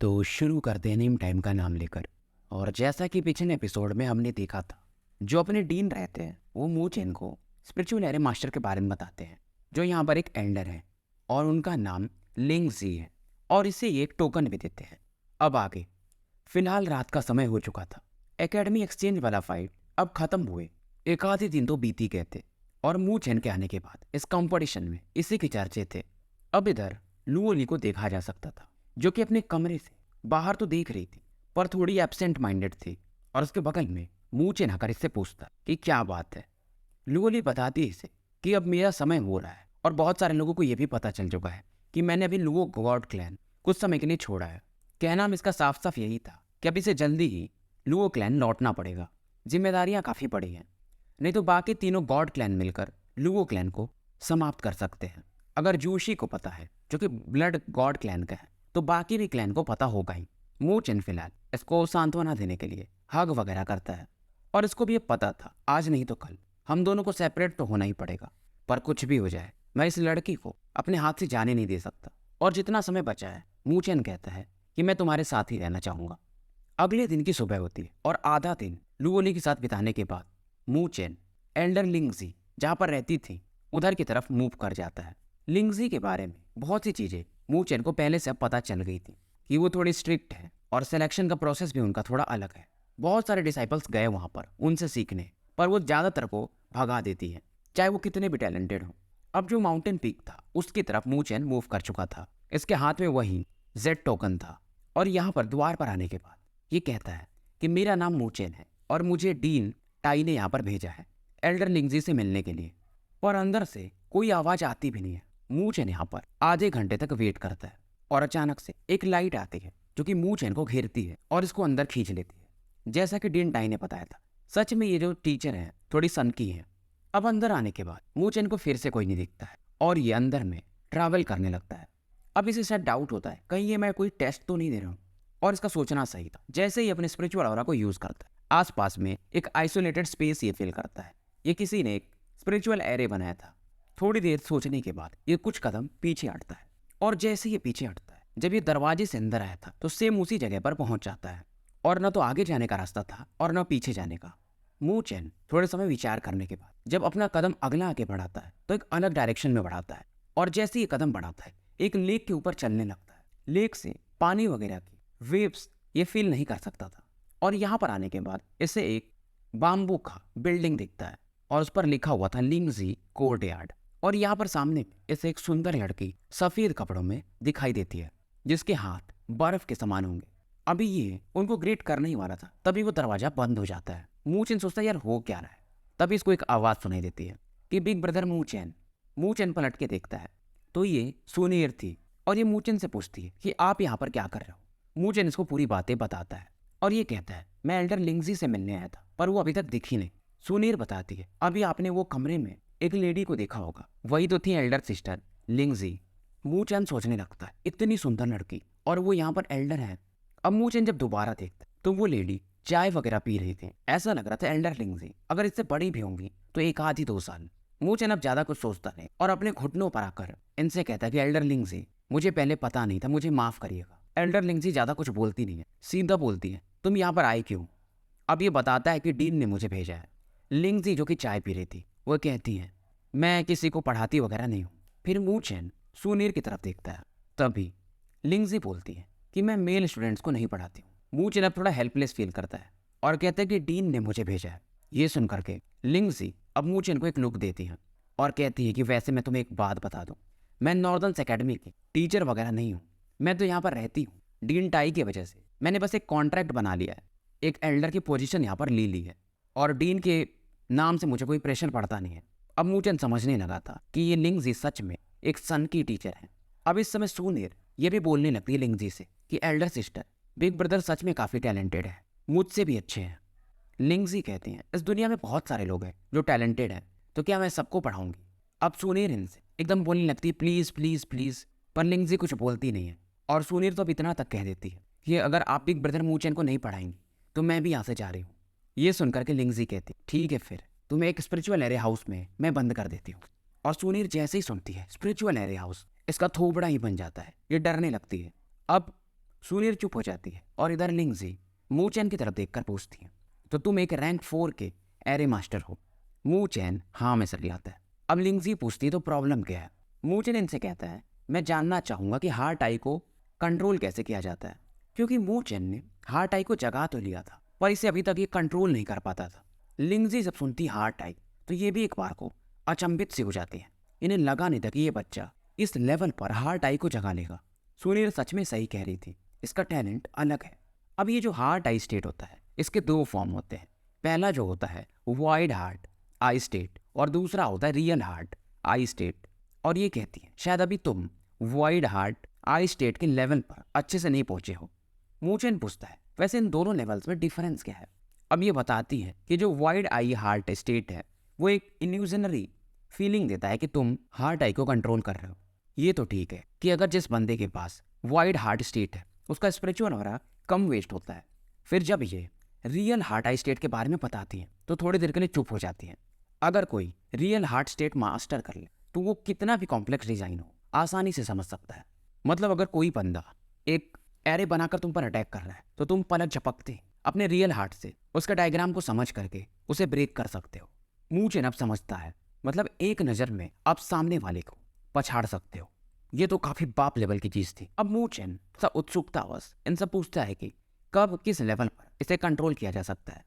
तो शुरू करते हैं नेम टाइम का नाम लेकर। और जैसा कि पिछले एपिसोड में हमने देखा था, जो अपने डीन रहते हैं वो मू चेन को स्पिरिचुअल एरे मास्टर के बारे में बताते हैं, जो यहाँ पर एक एल्डर है और उनका नाम लिंग जी है, और इसे ये एक टोकन भी देते हैं। अब आगे, फिलहाल रात का समय हो चुका था। एकेडमी एक्सचेंज वाला फाइट अब खत्म हुए एक आधे दिन तो बीत ही गए थे, और मू चेन के आने के बाद इस कंपटीशन में इसी के चर्चे थे। अब इधर लुओली को देखा जा सकता था, जो कि अपने कमरे से बाहर तो देख रही थी पर थोड़ी एब्सेंट माइंडेड थी, और उसके बगल में मू चेन आकर इससे पूछता कि क्या बात है। लुओली बताती इसे कि अब मेरा समय हो रहा है, और बहुत सारे लोगों को यह भी पता चल चुका है कि मैंने अभी लुओ गॉड क्लैन कुछ समय के लिए छोड़ा है। कहना इसका साफ साफ यही था कि अब इसे जल्दी ही लुओ क्लैन लौटना पड़ेगा। जिम्मेदारियां काफ़ी बड़ी हैं, नहीं तो बाकी तीनों गॉड क्लैन मिलकर लुओ क्लैन को समाप्त कर सकते हैं। अगर जूशी को पता है, जो कि ब्लड गॉड क्लैन का है, तो बाकी भी क्लैन को पता होगा ही। मू चेन फिलहाल इसको सांत्वना देने के लिए हग वगैरह करता है, और इसको भी ये पता था आज नहीं तो कल हम दोनों को सेपरेट तो होना ही पड़ेगा। पर कुछ भी हो जाए, मैं इस लड़की को अपने हाथ से जाने नहीं दे सकता, और जितना समय बचा है मू चेन कहता है कि मैं तुम्हारे साथ ही रहना चाहूँगा। अगले दिन की सुबह होती है, और आधा दिन लुओली के साथ बिताने के बाद मू चेन एल्डर लिंगजी जहाँ पर रहती थी उधर की तरफ मूव कर जाता है। लिंगजी के बारे में बहुत सी चीज़ें मू चेन को पहले से अब पता चल गई थी कि वो थोड़ी स्ट्रिक्ट है, और सिलेक्शन का प्रोसेस भी उनका थोड़ा अलग है। बहुत सारे डिसाइपल्स गए वहाँ पर उनसे सीखने, पर वो ज़्यादातर को भगा देती है, चाहे वो कितने भी टैलेंटेड हों। अब जो माउंटेन पीक था उसकी तरफ मू चेन मूव कर चुका था। इसके हाथ में वही जेड टोकन था, और यहाँ पर द्वार पर आने के बाद ये कहता है कि मेरा नाम मू चेन है, और मुझे डीन टाई ने यहाँ पर भेजा है एल्डर लिंगजी से मिलने के लिए। पर अंदर से कोई आवाज़ आती भी नहीं है। मू चेन यहाँ पर आधे घंटे तक वेट करता है, और अचानक से एक लाइट आती है जो कि मू चेन को घेरती है और इसको अंदर खींच लेती है। जैसा कि डीन टाई ने बताया था, सच में ये जो टीचर है थोड़ी सनकी है। अब अंदर आने के बाद मू चेन को फिर से कोई नहीं दिखता है, और ये अंदर में ट्रैवल करने लगता है। अब इसे शायद डाउट होता है कहीं ये मैं कोई टेस्ट तो नहीं दे रहा हूँ, और इसका सोचना सही था। जैसे ही अपने स्पिरिचुअल ऑरा को यूज करता है, आसपास में एक आइसोलेटेड स्पेस ये फील करता है। ये किसी ने एक स्पिरिचुअल एरे बनाया था। थोड़ी देर सोचने के बाद ये कुछ कदम पीछे हटता है, और जैसे ये पीछे हटता है, जब ये दरवाजे से अंदर आया था तो सेम उसी जगह पर पहुंच जाता है, और न तो आगे जाने का रास्ता था और न पीछे जाने का। मू चेन थोड़े समय विचार करने के बाद जब अपना कदम अगला आगे बढ़ाता है तो एक अलग डायरेक्शन में बढ़ाता है, और जैसे ये कदम बढ़ाता है एक लेक के ऊपर चलने लगता है। लेक से पानी वगैरह की वेव्स ये फील नहीं कर सकता था, और यहाँ पर आने के बाद इसे एक बाम्बू का बिल्डिंग दिखता है, और उस पर लिखा हुआ था लिंगजी कोर्टयार्ड। और यहाँ पर सामने इसे एक सुंदर लड़की सफेद कपड़ों में दिखाई देती है, जिसके हाथ बर्फ के समान होंगे। अभी ये उनको ग्रेट करने ही वाला था, तभी वो दरवाजा बंद हो जाता है। मू चेन सोचता है यार हो क्या रहा है, तभी इसको एक आवाज सुनाई देती है कि बिग ब्रदर मू चेन। मू चेन पलट के देखता है तो ये सुनीर थी, और ये मू चेन से पूछती है कि आप यहाँ पर क्या कर रहे हो। मू चेन इसको पूरी बातें बताता है, और ये कहता है मैं एल्डर लिंगजी से मिलने आया था, पर वो अभी तक दिखी नहीं। सुनीर बताती है अभी आपने वो कमरे में एक लेडी को देखा होगा, वही तो थी एल्डर सिस्टर लिंगजी। मू चेन सोचने लगता है इतनी सुंदर लड़की, और वो यहाँ पर एल्डर है। अब मू चेन जब दोबारा देखता है तो वो लेडी चाय वगैरह पी रही थी। ऐसा लग रहा था एल्डर लिंगजी अगर इससे बड़ी भी होंगी तो एक आध ही 2 साल। मू चेन अब ज्यादा कुछ सोचता नहीं, और अपने घुटनों पर आकर इनसे कहता है कि एल्डर लिंगजी मुझे पहले पता नहीं था, मुझे माफ करिएगा। एल्डर लिंगजी ज्यादा कुछ बोलती नहीं है, सीधा बोलती है तुम यहाँ पर आए क्यों। अब ये बताता है कि डीन ने मुझे भेजा है। लिंगजी जो कि चाय पी रही थी वो कहती है मैं किसी को पढ़ाती वगैरह नहीं हूँ। फिर मू चेन सुनीर की तरफ देखता है, तभी लिंगजी बोलती है कि मैं मेल स्टूडेंट्स को नहीं पढ़ाती हूँ। मू चेन अब थोड़ा हेल्पलेस फील करता है, और कहता है कि डीन ने मुझे भेजा है। ये सुन करके लिंगजी अब मू चेन को एक लुक देती है, और कहती है कि वैसे मैं तुम्हें एक बात बता दूँ, मैं नॉर्दर्न एकेडमी की टीचर वगैरह नहीं हूँ, मैं तो यहाँ पर रहती हूँ डीन टाई की वजह से। मैंने बस एक कॉन्ट्रैक्ट बना लिया है, एक एल्डर की पोजीशन यहाँ पर ले ली है, और डीन के नाम से मुझे कोई प्रेशर पड़ता नहीं है। अब मू चेन समझने लगा था कि ये लिंगजी सच में एक सन की टीचर है। अब इस समय सुनीर ये भी बोलने लगती है लिंगजी से कि एल्डर सिस्टर बिग ब्रदर सच में काफ़ी टैलेंटेड है, मुझसे भी अच्छे हैं। लिंगजी कहती हैं इस दुनिया में बहुत सारे लोग हैं जो टैलेंटेड हैं, तो क्या मैं सबको पढ़ाऊंगी। अब सुनीर इनसे एकदम बोलने लगती है प्लीज़ प्लीज़ प्लीज़, पर लिंगजी कुछ बोलती नहीं है, और सुनीर तो अब इतना तक कह देती है कि अगर आप बिग ब्रदर मू चेन को नहीं पढ़ाएंगी तो मैं भी यहाँ से जा रही हूँ। ये सुनकर के लिंगजी कहती ठीक है, फिर तुम्हें एक स्पिरिचुअल एरे हाउस में मैं बंद कर देती हूँ। और सुनीर जैसे ही सुनती है स्पिरिचुअल एरे हाउस, इसका थोबड़ा ही बन जाता है, ये डरने लगती है। अब सुनीर चुप हो जाती है और इधर लिंगजी मूचैन की तरफ देखकर पूछती है, तो तुम एक रैंक 4 के एरे मास्टर हो? मूचैन हाँ में सर आता है। अब लिंगजी पूछती है तो प्रॉब्लम क्या है? मूचैन इनसे कहता है, मैं जानना चाहूंगा कि हार्ट आई को कंट्रोल कैसे किया जाता है, क्योंकि मूचैन ने हार्ट आई को जगा तो लिया था पर इसे अभी तक ये कंट्रोल नहीं कर पाता था। लिंगजी जब सुनती हार्ट आई तो ये भी एक बार को अचंभित सी हो जाती है। इन्हें लगा नहीं था कि ये बच्चा इस लेवल पर हार्ट आई को जगा लेगा। सुनील सच में सही कह रही थी, इसका टैलेंट अलग है। अब ये जो हार्ट आई स्टेट होता है इसके 2 फॉर्म होते हैं। पहला जो होता है वाइड हार्ट आई स्टेट और दूसरा होता है रियल हार्ट आई स्टेट। और ये कहती है शायद अभी तुम वाइड हार्ट आई स्टेट के लेवल पर अच्छे से नहीं पहुंचे हो। मूचैन पूछता है, वैसे इन दोनों लेवल्स में डिफरेंस क्या है? अब ये बताती है कि जो वाइड आई हार्ट स्टेट है वो एक इल्यूजनरी फीलिंग देता है कि तुम हार्ट आई को कंट्रोल कर रहे हो। ये तो ठीक है कि अगर जिस बंदे के पास वाइड हार्ट स्टेट है उसका स्पिरिचुअल ऑरा कम वेस्ट होता है। फिर जब ये रियल हार्ट आई स्टेट के बारे में बताती है तो थोड़ी देर के लिए चुप हो जाती है। अगर कोई रियल हार्ट स्टेट मास्टर कर ले तो वो कितना भी कॉम्प्लेक्स डिजाइन हो आसानी से समझ सकता है। मतलब अगर कोई बंदा एक एरे बनाकर तुम पर अटैक कर रहा है तो तुम पलक झपकते अपने रियल हार्ट से उसका डायग्राम को समझ करके उसे ब्रेक कर सकते हो। मूचैन अब समझता है, मतलब एक नज़र में आप सामने वाले को पछाड़ सकते हो। ये तो काफी बाप लेवल की चीज थी। अब मूचैन सब उत्सुकतावश इनसे पूछता है कि कब किस लेवल पर इसे कंट्रोल किया जा सकता है।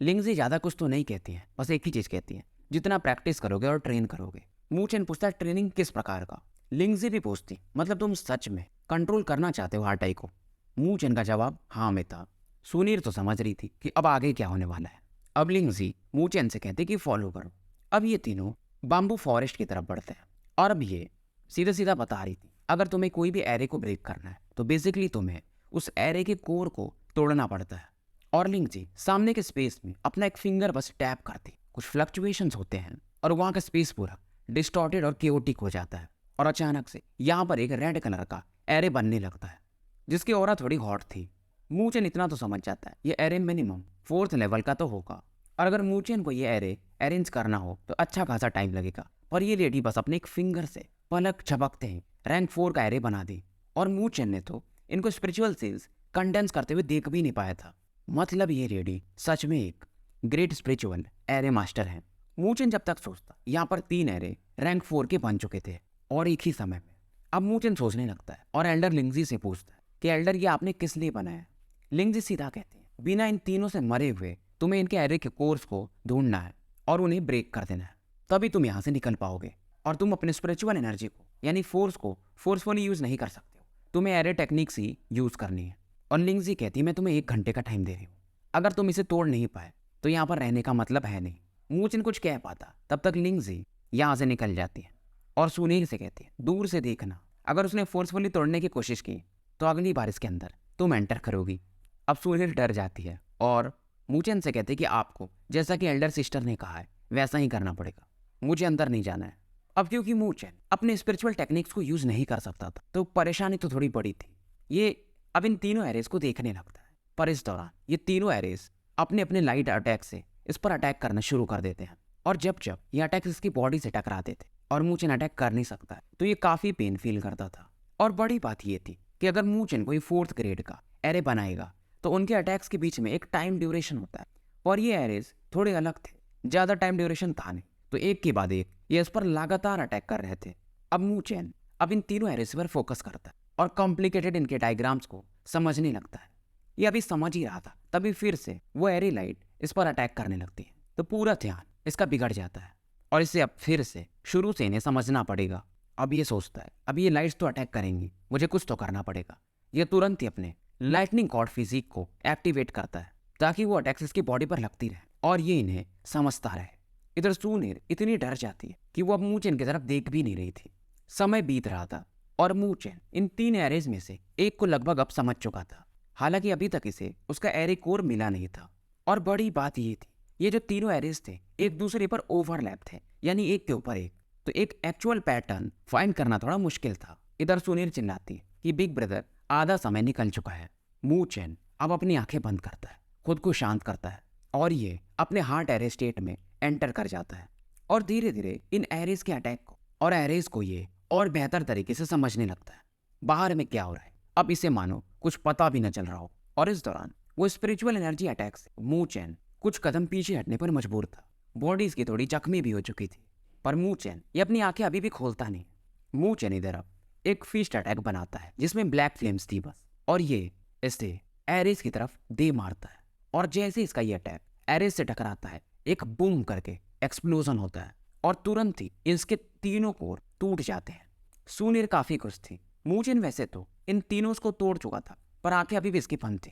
लिंगजी ज्यादा कुछ तो नहीं कहती है, बस एक ही चीज कहती है, जितना प्रैक्टिस करोगे और ट्रेन करोगे। मूचैन पूछता है ट्रेनिंग किस प्रकार का? लिंगजी भी पूछती, मतलब तुम सच में कंट्रोल करना चाहते हो हार्ट आई को? मूचैन का जवाब हाँ में था। सुनीर तो समझ रही थी कि अब आगे क्या होने वाला है। अब लिंगजी मूचैन से कहते कि फॉलो करो। अब ये तीनों बाम्बू फॉरेस्ट की तरफ बढ़ते हैं और अब ये सीधा सीधा बता रही थी, अगर तुम्हें कोई भी एरे को ब्रेक करना है तो बेसिकली तुम्हें उस एरे के कोर को तोड़ना पड़ता है। और लिंगजी सामने के स्पेस में अपना एक फिंगर बस टैप करती, कुछ फ्लक्चुएशंस होते हैं और वहाँ का स्पेस पूरा डिस्टॉर्टेड और केओटिक हो जाता है। और अचानक से यहाँ पर एक रेड कलर का एरे बनने लगता है जिसकी ऑरा थोड़ी हॉट थी। मूचैन इतना तो समझ जाता है ये एरे मिनिमम 4th लेवल का तो होगा, और अगर मूचैन को ये एरे अरेंज करना हो तो अच्छा खासा टाइम लगेगा। पर ये लेडी बस अपने एक फिंगर से पलक झपकते ही रैंक 4 का एरे बना दी। और मूचैन ने तो इनको स्पिरिचुअल सेल्स कंडेंस करते हुए देख भी नहीं पाया था। मतलब ये लेडी सच में एक ग्रेट स्पिरिचुअल एरे मास्टर है। मूचैन जब तक सोचता यहाँ पर 3 एरे रैंक 4 के बन चुके थे और एक ही समय में। अब मूचैन सोचने लगता है और एल्डर लिंगजी से पूछता है कि एल्डर ये आपने किस लिए बनाया? लिंगजी सीधा कहते हैं, बिना इन तीनों से मरे हुए तुम्हें इनके एरे के कोर्स को ढूंढना है और उन्हें ब्रेक कर देना है, तभी तुम यहाँ से निकल पाओगे। और तुम अपने स्पिरिचुअल एनर्जी को यानी फोर्स को फोर्सफुली यूज नहीं कर सकते हो, तुम्हें एरे टेक्निक्स ही यूज करनी है। और लिंगजी कहती है, मैं तुम्हें 1 घंटे का टाइम दे रही हूँ, अगर तुम इसे तोड़ नहीं पाए तो यहाँ पर रहने का मतलब है नहीं। मूचैन कुछ कह पाता तब तक लिंगजी यहाँ से निकल जाती है और सुनील से कहती है, दूर से देखना, अगर उसने फोर्सफुली तोड़ने की कोशिश की तो अगली बार इसके अंदर तुम एंटर करोगी। अब सुनील डर जाती है और मूचैन से कहते कि आपको जैसा कि एल्डर सिस्टर ने कहा है वैसा ही करना पड़ेगा, मुझे अंदर नहीं जाना है। अब क्योंकि मूचैन अपने स्पिरिचुअल टेक्निक्स को यूज नहीं कर सकता था तो परेशानी तो थोड़ी बड़ी थी। ये अब इन तीनों एरेस को देखने लगता है, पर इस दौरान ये तीनों एरेस अपने अपने लाइट अटैक से इस पर अटैक करना शुरू कर देते हैं। और जब जब ये अटैक्स इसकी बॉडी से टकराते थे और मूचैन अटैक कर नहीं सकता है तो ये काफी पेन फील करता था। और बड़ी बात ये थी कि अगर मूचैन कोई 4th ग्रेड का एरे बनाएगा तो उनके अटैक्स के बीच में एक टाइम ड्यूरेशन होता है और ये एरेज थोड़े अलग थे, ज़्यादा टाइम ड्यूरेशन था नहीं, तो एक के बाद एक ये इस पर लगातार अटैक कर रहे थे। अब मूचैन अब इन तीनों एरेज पर फोकस करता है और कॉम्प्लिकेटेड इनके डायग्राम्स को समझने लगता है। ये अभी समझ ही रहा था तभी फिर से वो एरे लाइट इस पर अटैक करने लगती है तो पूरा ध्यान इसका बिगड़ जाता है और इसे अब फिर से शुरू से इन्हें समझना पड़ेगा। अब ये सोचता है अब ये लाइट्स तो अटैक करेंगी, मुझे कुछ तो करना पड़ेगा। ये तुरंत ही अपने लाइटनिंग कॉर्ड फिजिक को एक्टिवेट करता है ताकि वो अटैक्स इसकी बॉडी पर लगती रहे और ये इन्हें समझता रहे। इधर सुनीर इतनी डर जाती है कि वो अब मूचैन की तरफ देख भी नहीं रही थी। समय बीत रहा था और मूचैन इन 3 एरेज में से एक को लगभग अब समझ चुका था, हालांकि अभी तक इसे उसका एरे कोर मिला नहीं था। और बड़ी बात ये थी ये जो तीनों एरेज थे एक दूसरे पर ओवरलैप थे, यानी एक के ऊपर एक, तो एक एक्चुअल पैटर्न फाइंड करना थोड़ा मुश्किल था। इधर सुनीर चिल्लाती है कि बिग ब्रदर आधा समय निकल चुका है। मूचैन अब अपनी आंखें बंद करता है, खुद को शांत करता है और ये अपने हार्ट एरे स्टेट में एंटर कर जाता है और धीरे धीरे इन एरेज के अटैक को और एरेज को ये और बेहतर तरीके से समझने लगता है। बाहर में क्या हो रहा है, अब इसे मानो कुछ पता भी न चल रहा हो। और इस दौरान वो स्पिरिचुअल एनर्जी अटैक से मू चैन कुछ कदम पीछे हटने पर मजबूर था। बॉडी इसकी थोड़ी जख्मी भी हो चुकी थी, पर मू चैन ये अपनी आंखें अभी भी खोलता नहीं। मू चैन इधर अब एक फीस्ट अटैक बनाता है जिसमें ब्लैक फ्लेम्स थी बस, और ये इसे एरिस की तरफ दे मारता है। और जैसे इसका ये अटैक एरिस से टकराता है, एक बूम करके एक्सप्लोजन होता है और तुरंत ही इसके तीनों कोर टूट जाते हैं। सुनीर काफी खुश थी। मू चैन वैसे तो इन तीनों को तोड़ चुका था, पर आंखें अभी भी इसकी बंद थी,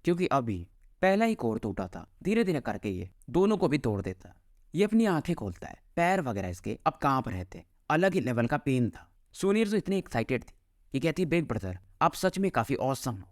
क्योंकि अभी पहला ही कोर टूटा था। धीरे धीरे करके ये दोनों को भी तोड़ देता। ये अपनी आंखें खोलता है, पैर वगैरह इसके अब कांप रहे थे, अलग ही लेवल का पेन था। सुनीर तो इतनी एक्साइटेड थी कि कहती, बिग ब्रदर आप सच में काफी ऑसम हो।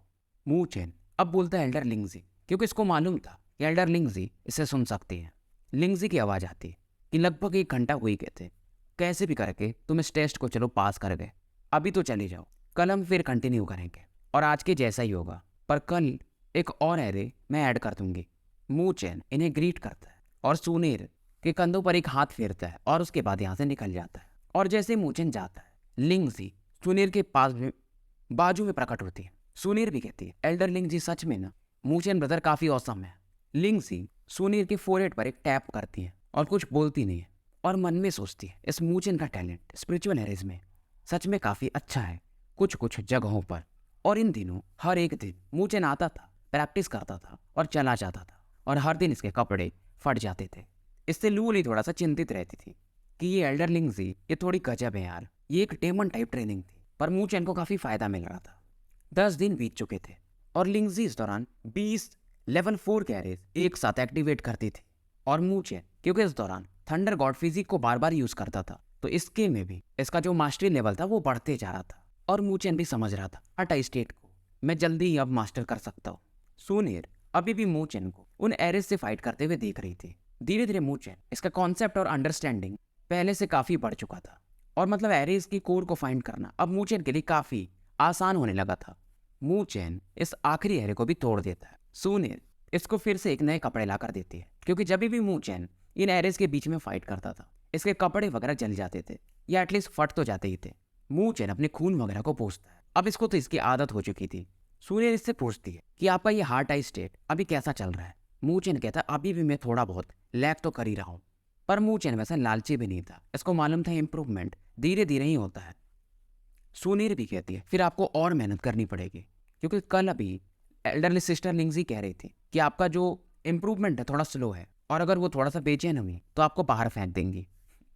मू चैन अब बोलता है एल्डर लिंगजी, क्योंकि इसको मालूम था कि एल्डर लिंगजी इसे सुन सकती है। लिंगजी की आवाज आती है कि लगभग 1 घंटा हुई गए थे, कैसे भी करके तुम इस टेस्ट को चलो पास कर गए, अभी तो चली जाओ, कल हम फिर कंटिन्यू करेंगे और आज के जैसा ही होगा, पर कल एक और एरे मैं ऐड कर दूंगी। मू चैन इन्हें ग्रीट करता है और सुनीर के कंधों पर एक हाथ फेरता है और उसके बाद यहाँ से निकल जाता है। और जैसे मू चैन जाता है, लिंगजी सुनीर के पास में बाजू में प्रकट होती है। सुनीर भी कहती है, एल्डर लिंगजी सच में ना मू चैन ब्रदर काफी औसम है। लिंगजी सुनीर के फोरहेड पर एक टैप करती है और कुछ बोलती नहीं है, और मन में सोचती है इस मू चैन का टैलेंट स्पिरिचुअल एरेज में सच में काफी अच्छा है कुछ कुछ जगहों पर। और इन दिनों हर एक दिन मू चैन आता था, प्रैक्टिस करता था और चला जाता था, और हर दिन इसके कपड़े फट जाते थे। इससे लूली थोड़ा सा चिंतित रहती थी कि ये एल्डर लिंगजी ये थोड़ी गजब है यार, ये एक डेमन टाइप ट्रेनिंग थी, पर मू चैन को काफी फायदा मिल रहा था। 10 दिन बीत चुके थे और लिंगजी इस दौरान 20 लेवल 4 कैरेज एक साथ एक्टिवेट करती थी। और मू चैन क्योंकि इस दौरान थंडर गॉड फिजिक को बार बार यूज करता था, तो इसके में भी इसका जो मास्टरी लेवल था वो बढ़ते जा रहा था। और मू चैन भी समझ रहा था अटा स्टेट को मैं जल्दी ही अब मास्टर कर सकता हूँ। सुनीर अभी भी मू चैन को उन एरेज से फाइट करते हुए देख रही थी। धीरे धीरे मू चैन इसका कॉन्सेप्ट और अंडरस्टैंडिंग पहले से काफी बढ़ चुका था, और मतलब एरेज की कोर को फाइंड करना अब मू चैन के लिए काफी आसान होने लगा था। मू चैन इस आखिरी एरे को भी तोड़ देता है। सुनीर इसको फिर से एक नए कपड़े ला कर देती है, क्योंकि जब भी मू चैन इन एरेज के बीच में फाइट करता था इसके कपड़े वगैरह जल जाते थे, या एटलीस्ट फट तो जाते ही थे। मू चैन अपने खून वगैरह को पोंछता है, अब इसको तो इसकी आदत हो चुकी थी। सुनीर इससे पूछती है कि आपका ये हार्ट आई स्टेट अभी कैसा चल रहा है। मू चैन कहता है अभी भी मैं थोड़ा बहुत लैग तो कर ही रहा हूँ, पर मू चैन वैसा लालची भी नहीं था, इसको मालूम था इंप्रूवमेंट धीरे धीरे ही होता है। सुनीर भी कहती है फिर आपको और मेहनत करनी पड़ेगी, क्योंकि कल अभी एल्डरली सिस्टर लिंगजी कह रही थी कि आपका जो इम्प्रूवमेंट है थोड़ा स्लो है, और अगर वो थोड़ा सा बेचैन हुई तो आपको बाहर फेंक देंगी।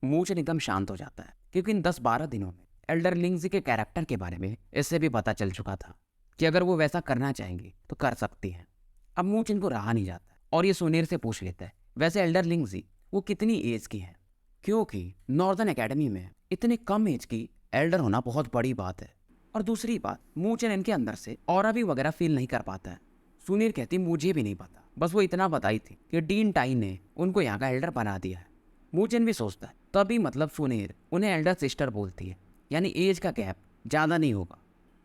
मू चैन एकदम शांत हो जाता है, क्योंकि इन 10-12 दिनों में एल्डर लिंगजी के कैरेक्टर के बारे में इससे भी पता चल चुका था कि अगर वो वैसा करना चाहेंगी तो कर सकती हैं। अब मू चैन को रहा नहीं जाता है और ये सुनीर से पूछ लेता है वैसे एल्डर लिंगजी वो कितनी एज की है, क्योंकि नॉर्दर्न एकेडमी में इतने कम एज की एल्डर होना बहुत बड़ी बात है। और दूसरी बात, मू चैन इनके अंदर से ऑरा भी वगैरह फील नहीं कर पाता है। सुनीर कहती मुझे भी नहीं पता, बस वो इतना बताई थी कि डीन टाई ने उनको यहाँ का एल्डर बना दिया है। मू चैन भी सोचता है तभी मतलब सुनीर उन्हें एल्डर सिस्टर बोलती है, यानी एज का गैप ज़्यादा नहीं होगा।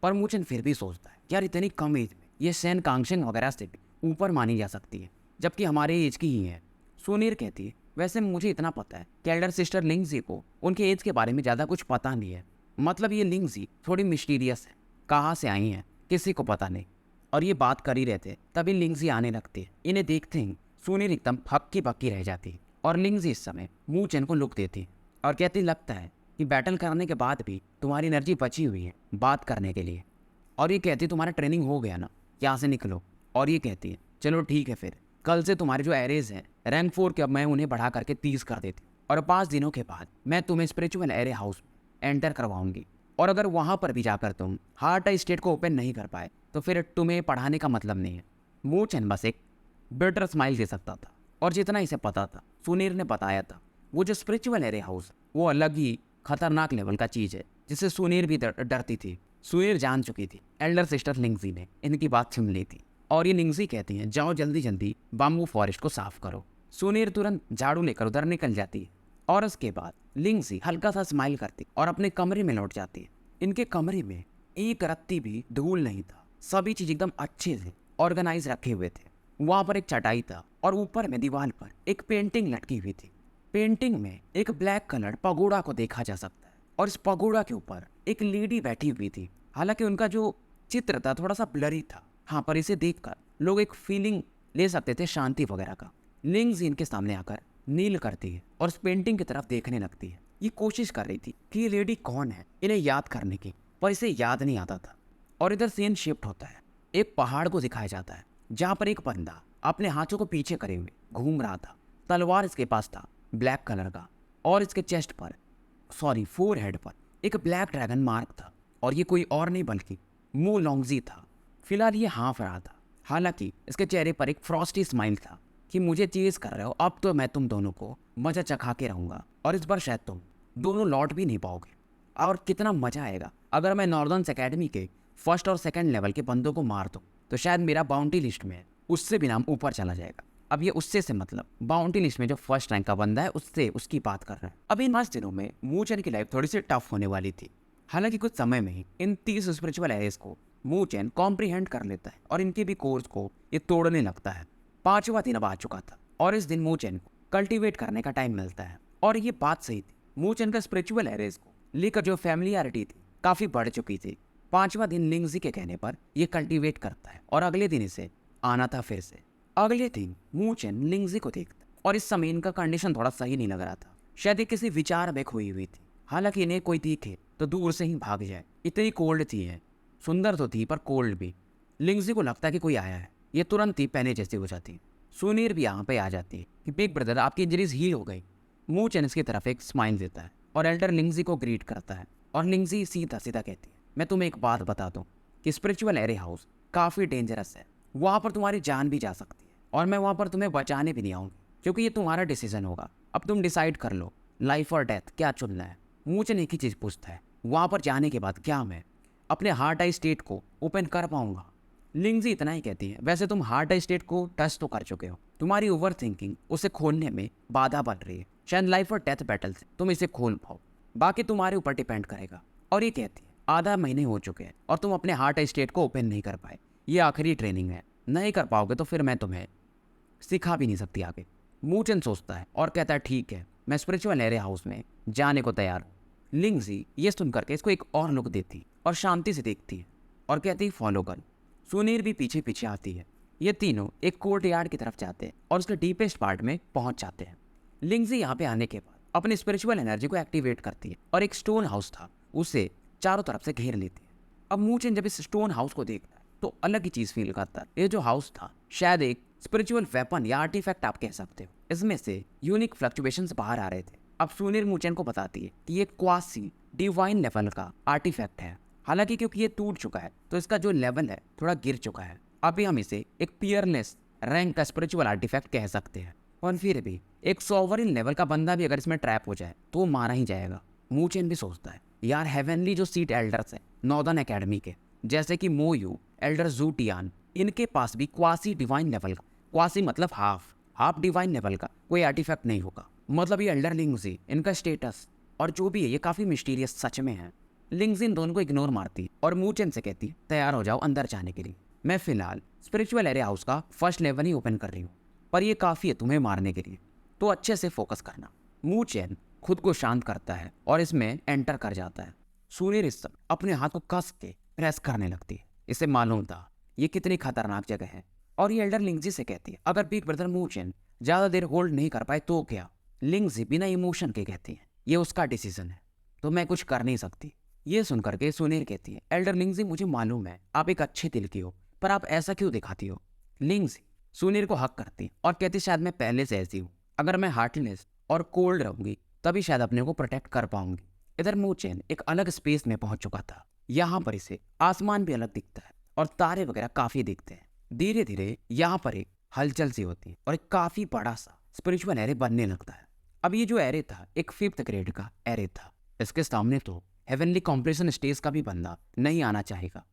पर मू चैन फिर भी सोचता है यार इतनी कम एज में ये सैन कांगशेंग वगैरह से भी ऊपर मानी जा सकती है, जबकि हमारे एज की ही है। सुनीर कहती है वैसे मुझे इतना पता है कि एल्डर सिस्टर लिंगजी को उनके एज के बारे में ज़्यादा कुछ पता नहीं है, मतलब ये लिंगजी थोड़ी मिस्टीरियस है, कहाँ से आई हैं किसी को पता नहीं। और ये बात कर ही रहते तभी लिंगजी आने लगती है। इन्हें देखते ही सुनीर एकदम हक्की बक्की रह जाती है, और लिंगजी इस समय मू चैन को लुक देती है और कहती लगता है कि बैटल करने के बाद भी तुम्हारी एनर्जी बची हुई है बात करने के लिए। और ये कहती तुम्हारा ट्रेनिंग हो गया ना, यहाँ से निकलो। और ये कहती है चलो ठीक है, फिर कल से तुम्हारे जो एरेज हैं रैंक 4 के अब मैं उन्हें बढ़ा करके 30 कर देती, और 5 दिनों के बाद मैं तुम्हें स्पिरिचुअल एरे हाउस में एंटर करवाऊंगी। और अगर वहाँ पर भी जाकर तुम हार्ट आई स्टेट को ओपन नहीं कर पाए तो फिर तुम्हें पढ़ाने का मतलब नहीं है। मू चैन बस एक बिटर स्माइल दे सकता था, और जितना इसे पता था सुनीर ने बताया था, वो जो स्पिरिचुअल एरे हाउस वो अलग ही खतरनाक लेवल का चीज़ है, जिससे सुनीर भी डरती थी। सुनीर जान चुकी थी एल्डर सिस्टर लिंगजी ने इनकी बात सुन ली थी, और ये लिंगजी कहती हैं जाओ जल्दी जल्दी बाम्बू फॉरेस्ट को साफ करो। सुनीर तुरंत झाड़ू लेकर उधर निकल जाती है, और उसके बाद लिंगजी हल्का सा स्माइल करती और अपने कमरे में लौट जाती है। इनके कमरे में एक रत्ती भी धूल नहीं था, सभी चीज एकदम अच्छे से ऑर्गेनाइज रखे हुए थे। वहां पर एक चटाई था और ऊपर में दीवार पर एक पेंटिंग लटकी हुई थी। पेंटिंग में एक ब्लैक कलर पगोड़ा को देखा जा सकता है, और इस पगोड़ा के ऊपर एक लेडी बैठी हुई थी। हालांकि उनका जो चित्र था थोड़ा सा ब्लरी था, हाँ, पर इसे देखकर लोग एक फीलिंग ले सकते थे शांति वगैरह का। लिंग जीन के सामने आकर नील करती है और उस पेंटिंग की तरफ देखने लगती है। ये कोशिश कर रही थी कि ये लेडी कौन है इन्हें याद करने की, पर इसे याद नहीं आता था। और इधर सीन शिफ्ट होता है, एक पहाड़ को दिखाया जाता है जहाँ पर एक बंदा अपने हाथों को पीछे करे हुए घूम रहा था। तलवार इसके पास था ब्लैक कलर का, और इसके चेस्ट पर, सॉरी फोरहेड पर एक ब्लैक ड्रैगन मार्क था। और ये कोई और नहीं बल्कि मू लॉन्गजी था। फिलहाल ये हाँफ रहा था, हालांकि इसके चेहरे पर एक फ्रॉस्टी स्माइल था कि मुझे चीज कर रहे हो, अब तो मैं तुम दोनों को मजा चखा के रहूंगा, और इस बार शायद तुम दोनों लौट भी नहीं पाओगे। और कितना मजा आएगा अगर मैं नॉर्दर्न एकेडमी के फर्स्ट और सेकंड लेवल के बंदों को मार दूं, तो शायद मेरा बाउंटी लिस्ट में उससे भी नाम ऊपर चला जाएगा। अब ये उससे से मतलब बाउंटी लिस्ट में जो फर्स्ट रैंक का बंदा है उससे उसकी बात कर रहे हैं। अब इन 5 दिनों में मूचन की लाइफ थोड़ी सी टफ होने वाली थी। हालांकि कुछ समय में ही इन 30 स्पिरिचुअल एरियाज को मूचन कॉम्प्रीहेंड कर लेता है और इनके भी कोर्स को ये तोड़ने लगता है। 5वां दिन अब आ चुका था और इस दिन मूचन को कल्टीवेट करने का टाइम मिलता है। और ये बात सही थी, मूचन का स्पिरिचुअल एरियाज को लेकर जो फैमिलियरिटी थी काफी बढ़ चुकी थी। 5वां दिन लिंगजी के कहने पर ये कल्टीवेट करता है और अगले दिन इसे आना था फिर से। अगले दिन मूचन लिंगजी को देखता और इस समय इनका कंडीशन थोड़ा सही नहीं लग रहा था, शायद ये किसी विचार में खोई हुई थी। हालांकि इन्हें कोई दिखे तो दूर से ही भाग जाए, इतनी कोल्ड थी है। सुंदर तो थी पर कोल्ड भी। लिंगजी को लगता है कि कोई आया है, ये तुरंत ही पहने जैसी हो जाती है। सुनीर भी यहाँ पे आ जाती है कि बिग ब्रदर आपकी इंजरीज हील हो गई। मूचन इसकी तरफ एक स्माइल देता है और एल्डर लिंगजी को ग्रीट करता है। और लिंगजी सीधा सीधा कहती है, मैं तुम्हें एक बात बता दूं कि स्पिरिचुअल एरिया हाउस काफ़ी डेंजरस है, वहाँ पर तुम्हारी जान भी जा सकती है और मैं वहाँ पर तुम्हें बचाने भी नहीं आऊँगी, क्योंकि ये तुम्हारा डिसीजन होगा। अब तुम डिसाइड कर लो लाइफ और डेथ क्या चुनना है। मूचन एक ही चीज़ पूछता है, वहाँ पर जाने के बाद क्या मैं अपने हार्ट आई स्टेट को ओपन कर पाऊंगा। लिंगजी इतना ही कहती है, वैसे तुम हार्ट आई स्टेट को टच तो कर चुके हो, तुम्हारी ओवर थिंकिंग उसे खोलने में बाधा बन रही है, शायद लाइफ और डेथ बैटल से तुम इसे खोल पाओ, बाकी तुम्हारे ऊपर डिपेंड करेगा। और ये कहती है आधा महीने हो चुके हैं और तुम अपने हार्ट आई स्टेट को ओपन नहीं कर पाए, ये आखिरी ट्रेनिंग है, नहीं कर पाओगे तो फिर मैं तुम्हें सिखा भी नहीं सकती आगे। मूचन सोचता है और कहता है ठीक है, मैं स्पिरिचुअल एरिया हाउस में जाने को तैयार हूँ। लिंगजी ये सुन करके इसको एक और लुक देती और शांति से देखती है और कहती है फॉलो कर। सुनीर भी पीछे पीछे आती है। ये तीनों एक कोर्ट यार्ड की तरफ जाते हैं और उसके डीपेस्ट पार्ट में पहुंच जाते हैं। लिंगजी यहाँ पे आने के बाद अपनी स्पिरिचुअल एनर्जी को एक्टिवेट करती है और एक स्टोन हाउस था उसे चारों तरफ से घेर लेती है। अब मूचन जब इस स्टोन हाउस को देखता है तो अलग ही चीज फील करता है। ये जो हाउस था शायद एक स्पिरिचुअल वेपन या आर्टिफैक्ट आप कह सकते हो, इसमें से यूनिक फ्लक्चुएशंस बाहर आ रहे थे। अब सुनीर मूचन को बताती है कि ये क्वासी डिवाइन लेवल का आर्टिफैक्ट है, हालांकि क्योंकि ये टूट चुका है तो इसका जो लेवल है थोड़ा गिर चुका है। अभी हम इसे एक पियरलेस रैंक का स्पिरिचुअल आर्टिफैक्ट कह सकते हैं, और फिर भी एक सॉवरिन लेवल का बंदा भी अगर इसमें ट्रैप हो जाए तो वो मारा ही जाएगा। मूचन भी सोचता है यार हेवनली जो सीट एल्डर्स है नॉर्दर्न एकेडमी के, जैसे कि मोयू, एल्डर जूटियान, इनके पास भी क्वासी डिवाइन लेवल का, क्वासी मतलब हाफ डिवाइन लेवल का कोई आर्टिफैक्ट नहीं होगा। मतलब ये एल्डर लिंगजी, इनका स्टेटस और जो भी है ये काफ़ी मिस्टीरियस सच में है। लिंगजी इन दोनों को इग्नोर मारती है और मूचन से कहती है तैयार हो जाओ अंदर जाने के लिए, मैं फिलहाल स्पिरिचुअल एरिया हाउस का फर्स्ट लेवल ही ओपन कर रही हूँ, पर ये काफ़ी है तुम्हें मारने के लिए, तो अच्छे से फोकस करना। मूचन खुद को शांत करता है और इसमें एंटर कर जाता है। सुनीर इस समय अपने हाथ को कस के प्रेस करने लगती है, इसे मालूम था ये कितनी खतरनाक जगह है। और ये एल्डर लिंगजी से कहती है अगर बिग ब्रदर मूचन ज़्यादा देर होल्ड नहीं कर पाए तो क्या। लिंगजी बिना इमोशन के कहती है ये उसका डिसीजन है तो मैं कुछ कर नहीं सकती। ये सुनकर के सुनीर कहती है एल्डर लिंगजी मुझे मालूम है आप एक अच्छे दिल की हो, पर आप ऐसा क्यों दिखाती हो। लिंगजी सुनीर को हक करती और कहती शायद मैं पहले से ऐसी हूँ, अगर मैं हार्टलेस और कोल्ड रहूंगी तभी शायद अपने को प्रोटेक्ट कर पाऊंगी। इधर मूचन एक अलग स्पेस में पहुंच चुका था। यहाँ पर इसे आसमान भी अलग दिखता है और तारे वगैरह काफी दिखते हैं। धीरे धीरे यहाँ पर एक हलचल सी होती है और एक काफी बड़ा सा स्पिरिचुअल एरे बनने लगता है। अब ये जो एरे था एक 5th ग्रेड का एरे था, इसके सामने तो हेवनली कॉम्प्रेशन स्टेज का भी बंदा नहीं आना चाहेगा।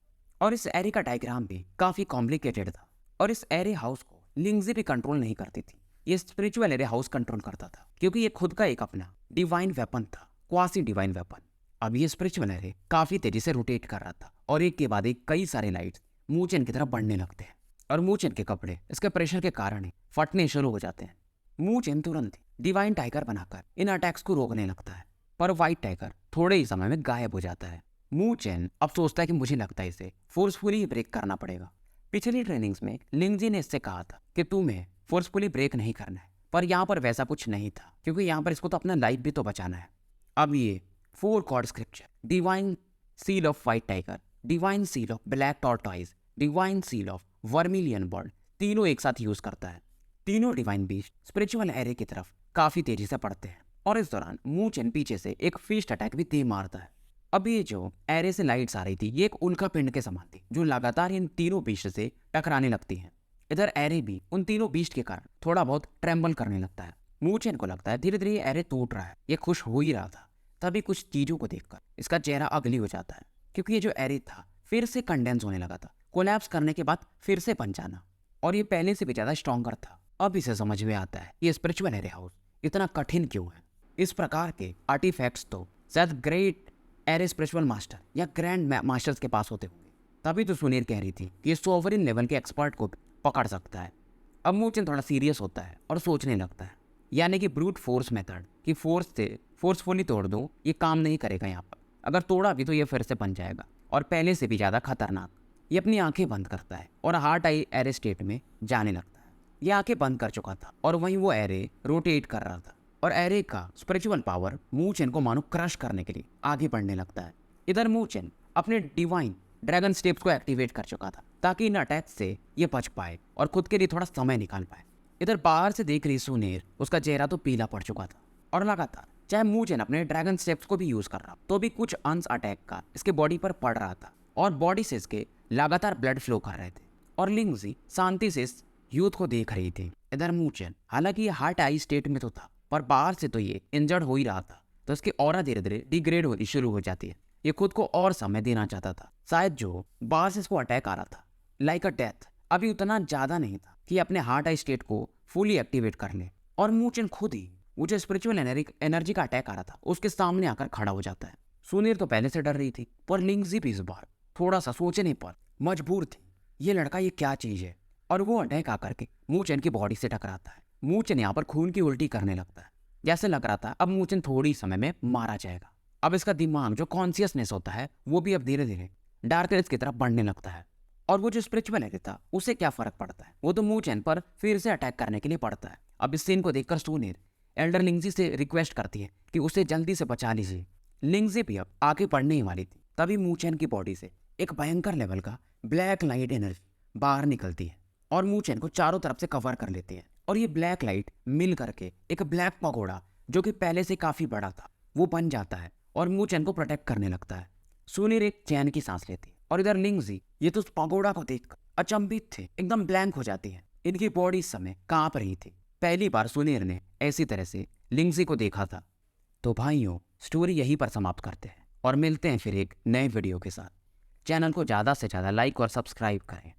और इस एरे का डायग्राम भी काफी कॉम्प्लिकेटेड था और इस एरे हाउस को लिंगजी भी कंट्रोल नहीं करती थी, ये स्पिरिचुअल एरे हाउस कंट्रोल करता था, क्योंकि ये खुद का एक अपना डिवाइन वेपन था, क्वासी डिवाइन वेपन। अब ये स्पिरिचुअल एरे काफी तेजी से रोटेट कर रहा था और एक के बाद एक कई सारे लाइट्स मूचन की तरफ बढ़ने लगते हैं और मूचन के कपड़े इसके प्रेशर के कारण ही फटने शुरू हो जाते हैं। मूचन तुरंत डिवाइन टाइगर बनाकर इन अटैक्स को रोकने लगता है, पर व्हाइट टाइगर थोड़े ही समय में गायब हो जाता है। मू चेन अब सोचता है कि मुझे लगता है इसे फोर्सफुली ब्रेक करना पड़ेगा। पिछली ट्रेनिंग्स में लिंगजी ने इससे कहा था कि तुम्हें फोर्सफुली ब्रेक नहीं करना है, पर यहाँ पर वैसा कुछ नहीं था, क्योंकि यहाँ पर इसको तो अपना लाइफ भी तो बचाना है। अब ये 4 cord scripture, divine seal of white tiger, divine seal of black tortoise, divine seal of vermilion bird, तीनों एक साथ यूज करता है। तीनों डिवाइन बीस्ट स्पिरिचुअल एरे की तरफ काफी तेजी से बढ़ते हैं और इस दौरान मू चेन पीछे से एक फीस्ट अटैक भी दे मारता है। अब ये जो एरे से लाइट्स आ रही थी ये एक उल्का पिंड के समान थी जो लगातार इन तीनों बीस्ट से टकराने लगती हैं। इधर एरे भी उन तीनों बीस्ट के कारण थोड़ा बहुत ट्रेम्बल करने लगता है। मू चेन को लगता है धीरे धीरे ये एरे टूट रहा है। ये खुश हो ही रहा था, तभी कुछ चीजों को देखकर इसका चेहरा अगली हो जाता है, क्योंकि ये जो एरे था फिर से कंडेंस होने लगा था, कोलैप्स करने के बाद फिर से बन जाना, और ये पहले से भी ज्यादा स्ट्रॉन्गर था। अब इसे समझ में आता है ये स्पिरिचुअल एरे हाउस इतना कठिन क्यों है। इस प्रकार के आर्टिफैक्ट्स तो शायद ग्रेट एरे स्पिरिचुअल मास्टर या ग्रैंड मास्टर्स के पास होते होंगे। तभी तो सुनील कह रही थी कि ये सोवरिन लेवल के एक्सपर्ट को पकड़ सकता है। अब मूचन थोड़ा सीरियस होता है और सोचने लगता है, यानी कि ब्रूट फोर्स मेथड कि फोर्स से फोर्सफुली तोड़ दो, ये काम नहीं करेगा यहाँ पर। अगर तोड़ा भी तो ये फिर से बन जाएगा और पहले से भी ज़्यादा खतरनाक। ये अपनी आंखें बंद करता है और हार्ट आई एरे स्टेट में जाने लगता है। ये आंखें बंद कर चुका था और वहीं वो एरे रोटेट कर रहा था और एरे का स्पिरिचुअल पावर मूचन को मानो क्रश करने के लिए आगे बढ़ने लगता है। इधर मूचन अपने डिवाइन ड्रैगन स्टेप्स को एक्टिवेट कर चुका था ताकि इन अटैक से ये बच पाए और खुद के लिए थोड़ा समय निकाल पाए। इधर बाहर से देख रही सुनीर, उसका चेहरा तो पीला पड़ चुका था और लगातार चाहे मूचन अपने ड्रैगन स्टेप्स को भी यूज कर रहा तो भी कुछ अंश अटैक का इसके बॉडी पर पड़ रहा था और बॉडी से इसके लगातार ब्लड फ्लो कर रहे थे और लिंगजी शांति से इस यूथ को देख रही थी। इधर मूचन हालांकि ये हार्ट आई स्टेट में तो था, पर बाहर से तो ये इंजर्ड हो ही रहा था, तो इसकी ऑरा धीरे धीरे डिग्रेड होनी शुरू हो जाती है। ये खुद को और समय देना चाहता था। शायद जो बाहर से इसको अटैक आ रहा था लाइक अ डेथ अभी उतना ज्यादा नहीं था कि अपने हार्ट आई स्टेट को फुली एक्टिवेट कर ले। और मूचन खुद ही वो जो स्पिरिचुअल एनर्जी का अटैक आ रहा था उसके सामने आकर खड़ा हो जाता है। सुनीर तो पहले से डर रही थी, पर लिंगजी भी इस बार थोड़ा सा सोचने पर मजबूर थी। ये लड़का ये क्या चीज है, और वो अटैक आकर के मूचन की बॉडी से टकराता है। मूचन यहाँ पर खून की उल्टी करने लगता है। जैसे लग रहा था अब मूचन थोड़ी समय में मारा जाएगा। अब इसका दिमाग जो कॉन्शियसनेस होता है वो भी अब धीरे धीरे डार्कनेस की तरफ बढ़ने लगता है। और वो जो स्पिरिचुअल एरे था उसे क्या फर्क पड़ता है, वो तो मूचन पर फिर से अटैक करने के लिए पड़ता है। अब इस सीन को देखकर सुनीर एल्डर लिंगजी से रिक्वेस्ट करती है कि उसे जल्दी से बचा लीजिए। लिंगजी भी अब आगे बढ़ने ही वाली थी, तभी मूचन की बॉडी से एक भयंकर लेवल का ब्लैक लाइट एनर्जी बाहर निकलती है और मूचन को चारों तरफ से कवर कर लेती है। और ये ब्लैक लाइट मिल करके एक ब्लैक पगोड़ा जो कि पहले से काफी बड़ा था वो बन जाता है और मूचन को प्रोटेक्ट करने लगता है। सुनीर एक चैन की सांस लेती है और इधर लिंगजी ये तो उस पगोड़ा को देखकर अचंभित थे, एकदम ब्लैंक हो जाती है। इनकी बॉडी इस समय कांप रही थी। पहली बार सुनीर ने ऐसी तरह से लिंगजी को देखा था। तो भाइयों, स्टोरी यहीं पर समाप्त करते हैं और मिलते हैं फिर एक नए वीडियो के साथ। चैनल को ज़्यादा से ज़्यादा लाइक और सब्सक्राइब करें।